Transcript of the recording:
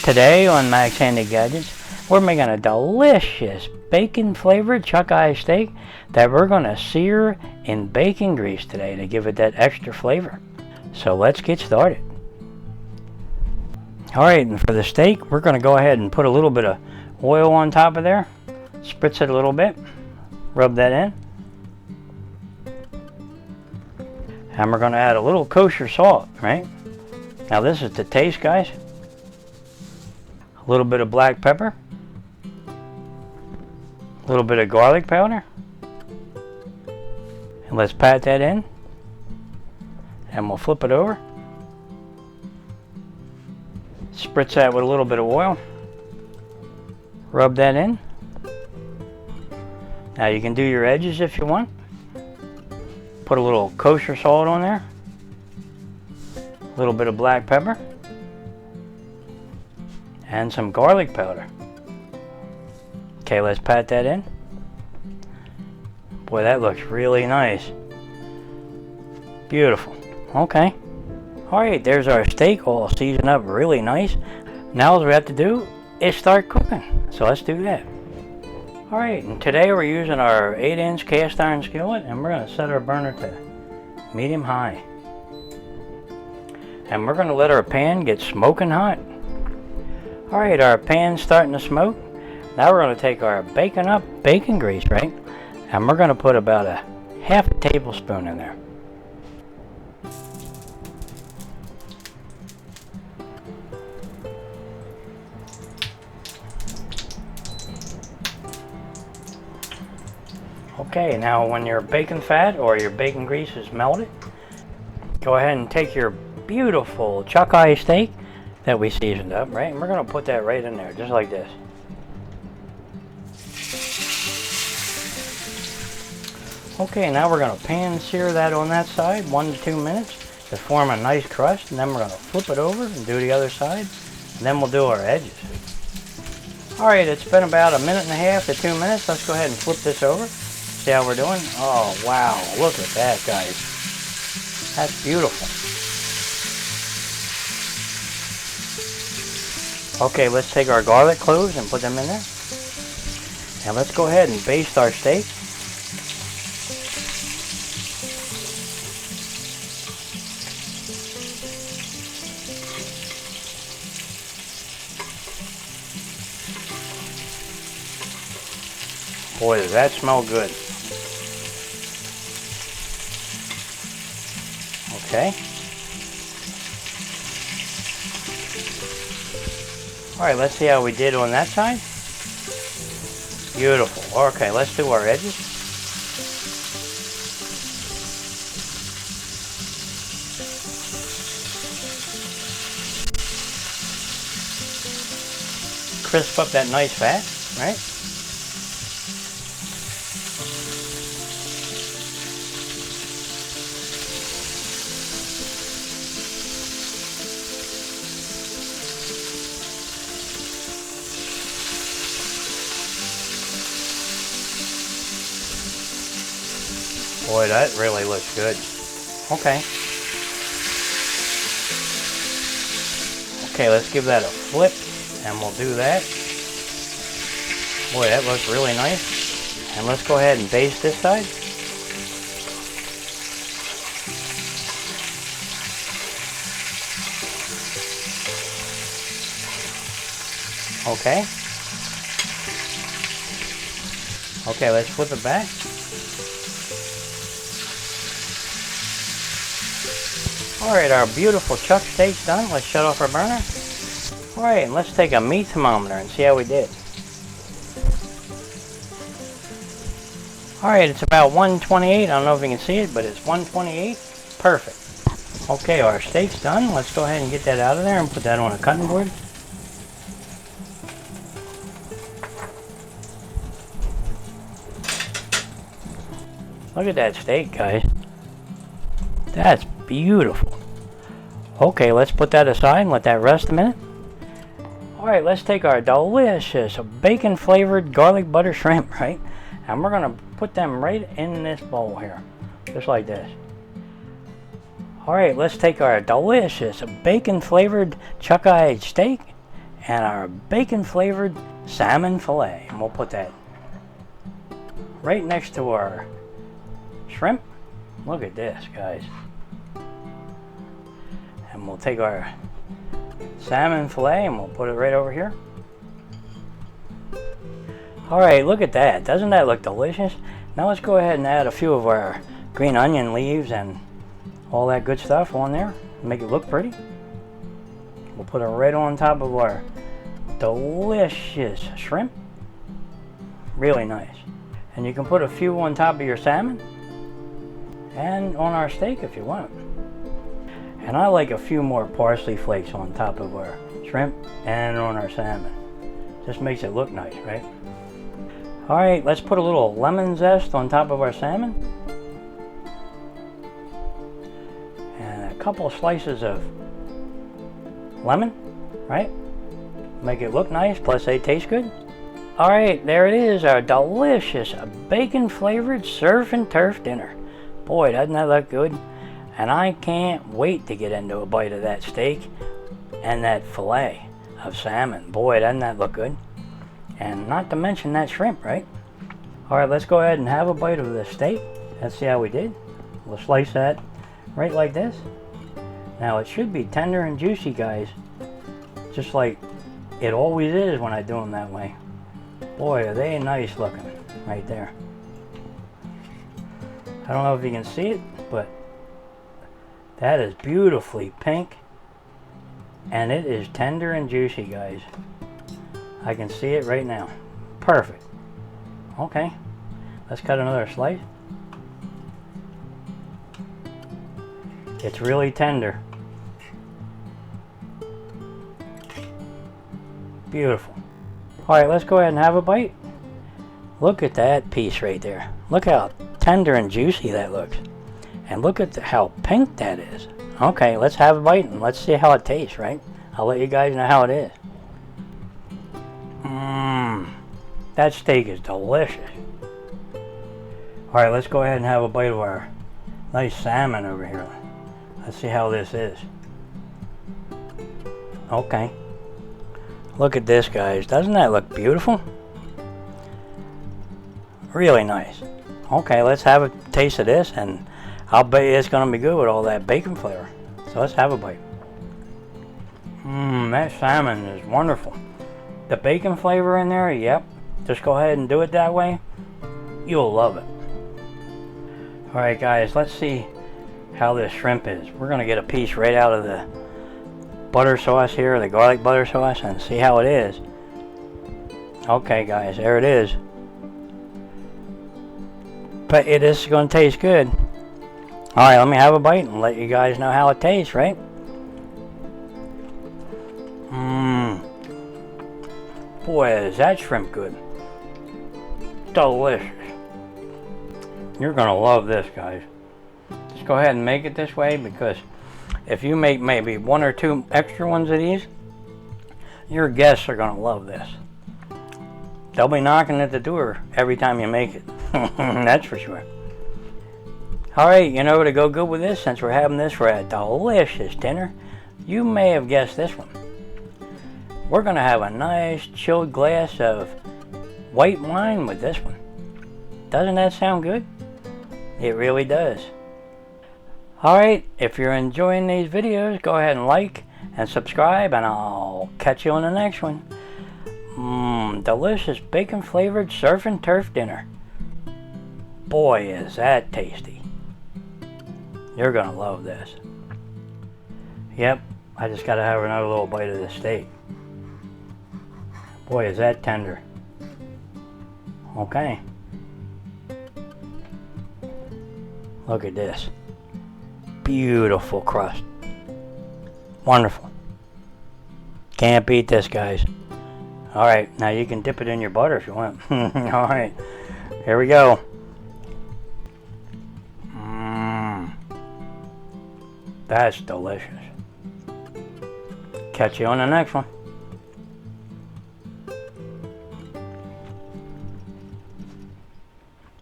Today on Max Handy Gadgets, we're making a delicious bacon-flavored chuck-eye steak that we're going to sear in bacon grease today to give it that extra flavor. So let's get started. Alright, and for the steak, we're going to go ahead and put a little bit of oil on top of there. Spritz it a little bit. Rub that in. And we're going to add a little kosher salt, right? Now this is to taste, guys. A little bit of black pepper, a little bit of garlic powder, and let's pat that in, and we'll flip it over. Spritz that with a little bit of oil, rub that in. Now you can do your edges if you want. Put a little kosher salt on there, a little bit of black pepper, and some garlic powder. Okay, let's pat that in. Boy, that looks really nice. Beautiful. Okay. Alright, there's our steak all seasoned up really nice. Now all we have to do is start cooking. So let's do that. Alright, and today we're using our 8-inch cast iron skillet, and we're going to set our burner to medium high. And we're going to let our pan get smoking hot. Alright, our pan's starting to smoke. Now we're going to take our bacon grease, right? And we're going to put about a half a tablespoon in there. Okay, now when your bacon fat or your bacon grease is melted, go ahead and take your beautiful chuck-eye steak that we seasoned up, right? And we're going to put that right in there, just like this. Okay, now we're going to pan sear that on that side, 1 to 2 minutes, to form a nice crust, and then we're going to flip it over and do the other side, and then we'll do our edges. Alright, it's been about 1.5 minutes to 2 minutes. Let's go ahead and flip this over, see how we're doing. Oh, wow, look at that, guys. That's beautiful. Okay, let's take our garlic cloves and put them in there. And let's go ahead and baste our steak. Boy, does that smell good. Okay. Alright, let's see how we did on that side. Beautiful. Okay, let's do our edges. Crisp up that nice fat, right? Boy, that really looks good. Okay. Okay, let's give that a flip, and we'll do that. Boy, that looks really nice. And let's go ahead and baste this side. Okay. Okay, let's flip it back. Alright, our beautiful chuck steak's done. Let's shut off our burner. Alright, and let's take a meat thermometer and see how we did. Alright, it's about 128. I don't know if you can see it, but it's 128. Perfect. Okay, our steak's done. Let's go ahead and get that out of there and put that on a cutting board. Look at that steak, guys. That's beautiful. Okay, let's put that aside and let that rest a minute. Alright, let's take our delicious bacon flavored garlic butter shrimp, right? And we're going to put them right in this bowl here. Just like this. Alright, let's take our delicious bacon flavored chuck-eye steak and our bacon flavored salmon fillet. And we'll put that right next to our shrimp. Look at this, guys. And we'll take our salmon fillet and we'll put it right over here. Alright, look at that. Doesn't that look delicious? Now let's go ahead and add a few of our green onion leaves and all that good stuff on there. Make it look pretty. We'll put it right on top of our delicious shrimp. Really nice. And you can put a few on top of your salmon and on our steak if you want. And I like a few more parsley flakes on top of our shrimp and on our salmon. Just makes it look nice, right? Alright, let's put a little lemon zest on top of our salmon. And a couple of slices of lemon, right? Make it look nice, plus they taste good. Alright, there it is, our delicious bacon flavored surf and turf dinner. Boy, doesn't that look good? And I can't wait to get into a bite of that steak and that fillet of salmon. Boy, doesn't that look good? And not to mention that shrimp, right? Alright, let's go ahead and have a bite of the steak. Let's see how we did. We'll slice that right like this. Now it should be tender and juicy, guys. Just like it always is when I do them that way. Boy, are they nice looking right there. I don't know if you can see it, but that is beautifully pink. And it is tender and juicy, guys. I can see it right now. Perfect. Okay, let's cut another slice. It's really tender. Beautiful. Alright, let's go ahead and have a bite. Look at that piece right there. Look how tender and juicy that looks. And look at how pink that is. Okay, let's have a bite and let's see how it tastes, right? I'll let you guys know how it is. That steak is delicious. Alright, let's go ahead and have a bite of our nice salmon over here. Let's see how this is. Okay. Look at this, guys. Doesn't that look beautiful? Really nice. Okay, let's have a taste of this, and I'll bet you it's going to be good with all that bacon flavor. So let's have a bite. That salmon is wonderful. The bacon flavor in there, yep. Just go ahead and do it that way. You'll love it. Alright guys, let's see how this shrimp is. We're going to get a piece right out of the butter sauce here, the garlic butter sauce, and see how it is. Okay guys, there it is. But it is going to taste good. Alright, let me have a bite and let you guys know how it tastes, right? Boy, is that shrimp good. Delicious. You're going to love this, guys. Just go ahead and make it this way, because if you make maybe 1 or 2 extra ones of these, your guests are going to love this. They'll be knocking at the door every time you make it. That's for sure. Alright, you know what to go good with this, since we're having this for a delicious dinner? You may have guessed this one. We're going to have a nice chilled glass of white wine with this one. Doesn't that sound good? It really does. Alright, if you're enjoying these videos, go ahead and like and subscribe, and I'll catch you on the next one. Delicious bacon flavored surf and turf dinner. Boy, is that tasty. You're gonna love this. Yep, I just gotta have another little bite of this steak. Boy, is that tender. Okay. Look at this. Beautiful crust. Wonderful. Can't beat this, guys. Alright, now you can dip it in your butter if you want. Alright, here we go. That's delicious. Catch you on the next one.